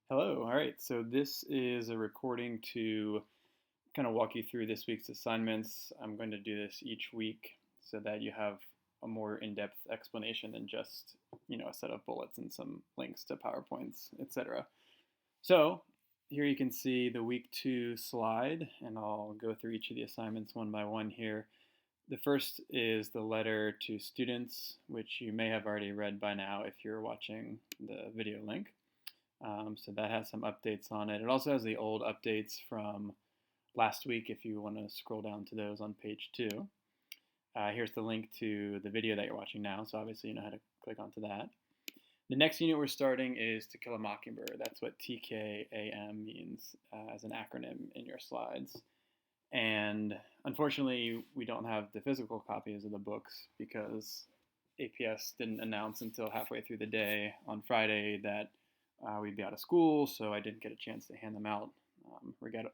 Hello. All right. So this is a recording to kind of walk you through this week's assignments. I'm going to do this each week so that you have a more in-depth explanation than just, a set of bullets and some links to PowerPoints, etc. So here you can see the week 2 slide, and I'll go through each of the assignments one by one here. The first is the letter to students, which you may have already read by now if you're watching the video link. So that has some updates on it. It also has the old updates from last week if you want to scroll down to those on page 2. Here's the link to the video that you're watching now, so obviously you know how to click onto that. The next unit we're starting is To Kill a Mockingbird. That's what TKAM means as an acronym in your slides. And unfortunately, we don't have the physical copies of the books because APS didn't announce until halfway through the day on Friday that we'd be out of school, so I didn't get a chance to hand them out,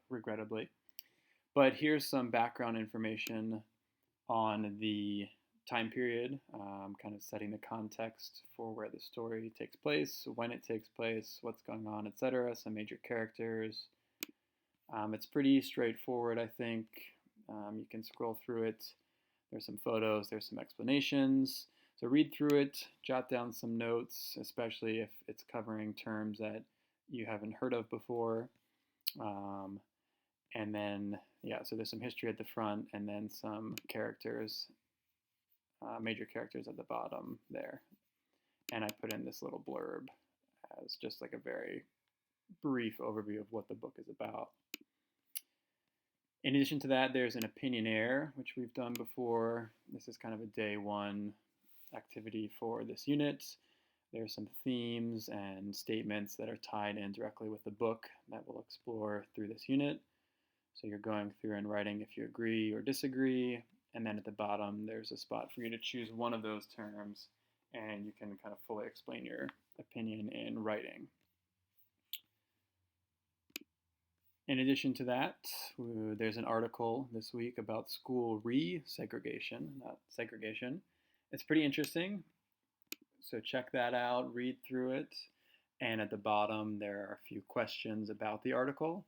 regrettably. But here's some background information on the time period, kind of setting the context for where the story takes place, when it takes place, what's going on, etc. Some major characters. It's pretty straightforward, I think. You can scroll through it. There's some photos, there's some explanations. So read through it, jot down some notes, especially if it's covering terms that you haven't heard of before. And then, so there's some history at the front and then some characters, major characters at the bottom there. And I put in this little blurb as just like a very brief overview of what the book is about. In addition to that, there's an opinionaire, which we've done before. This is kind of a day one activity for this unit. There's some themes and statements that are tied in directly with the book that we'll explore through this unit. So you're going through and writing if you agree or disagree, and then at the bottom there's a spot for you to choose one of those terms, and you can kind of fully explain your opinion in writing. In addition to that, there's an article this week about school re-segregation, not segregation. It's pretty interesting, so check that out, read through it, and at the bottom there are a few questions about the article.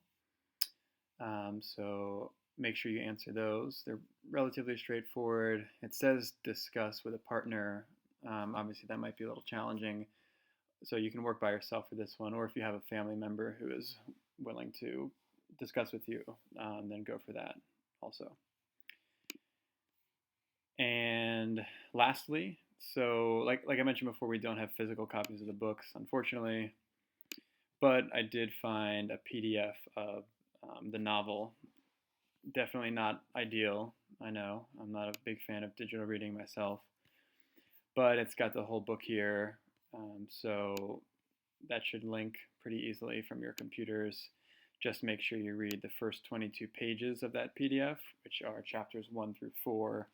So make sure you answer those. They're relatively straightforward. It says discuss with a partner. Obviously that might be a little challenging, so you can work by yourself for this one, or if you have a family member who is willing to discuss with you, then go for that also. And lastly, so like I mentioned before, we don't have physical copies of the books, unfortunately, but I did find a PDF of the novel. Definitely not ideal, I know. I'm not a big fan of digital reading myself, but it's got the whole book here, so that should link pretty easily from your computers. Just make sure you read the first 22 pages of that PDF, which are chapters 1 through 4,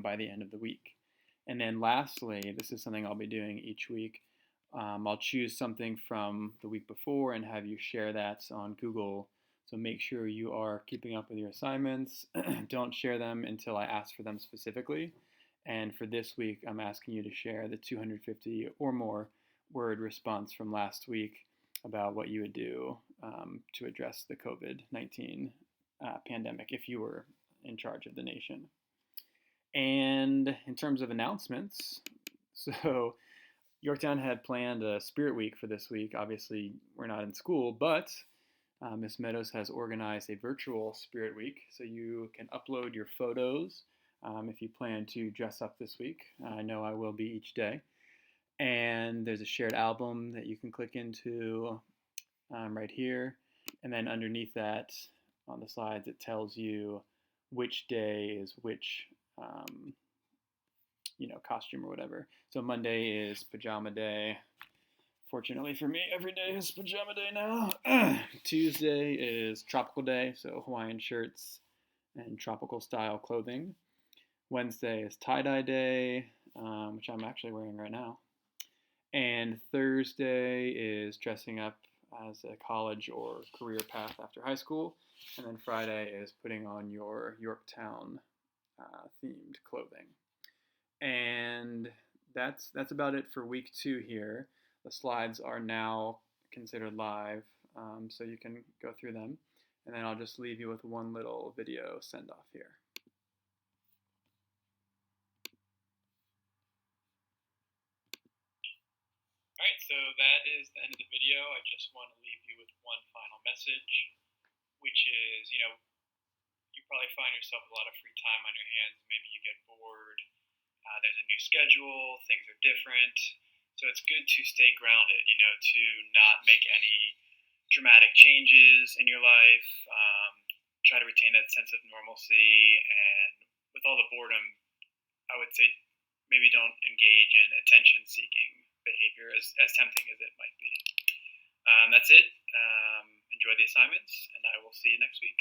by the end of the week. And then lastly, this is something I'll be doing each week. I'll choose something from the week before and have you share that on Google. So make sure you are keeping up with your assignments. Don't share them until I ask for them specifically. And for this week, I'm asking you to share the 250 or more word response from last week about what you would do to address the COVID-19 pandemic if you were in charge of the nation. And in terms of announcements, so Yorktown had planned a Spirit Week for this week. Obviously, we're not in school, but Ms. Meadows has organized a virtual Spirit Week, so you can upload your photos if you plan to dress up this week. I know I will be each day. And there's a shared album that you can click into right here. And then underneath that, on the slides, it tells you which day is which costume or whatever. So Monday is pajama day. Fortunately for me, every day is pajama day now. Tuesday is tropical day, so Hawaiian shirts and tropical style clothing. Wednesday is tie-dye day, which I'm actually wearing right now. And Thursday is dressing up as a college or career path after high school. And then Friday is putting on your Yorktown themed clothing. And that's about it for week 2 here. The slides are now considered live, so you can go through them. And then I'll just leave you with one little video send off here. Alright, so that is the end of the video. I just want to leave you with one final message, which is, you probably find yourself with a lot of free time on your hands. Maybe you get bored. There's a new schedule. Things are different. So it's good to stay grounded, to not make any dramatic changes in your life. Try to retain that sense of normalcy. And with all the boredom, I would say maybe don't engage in attention-seeking behavior, as tempting as it might be. That's it. Enjoy the assignments, and I will see you next week.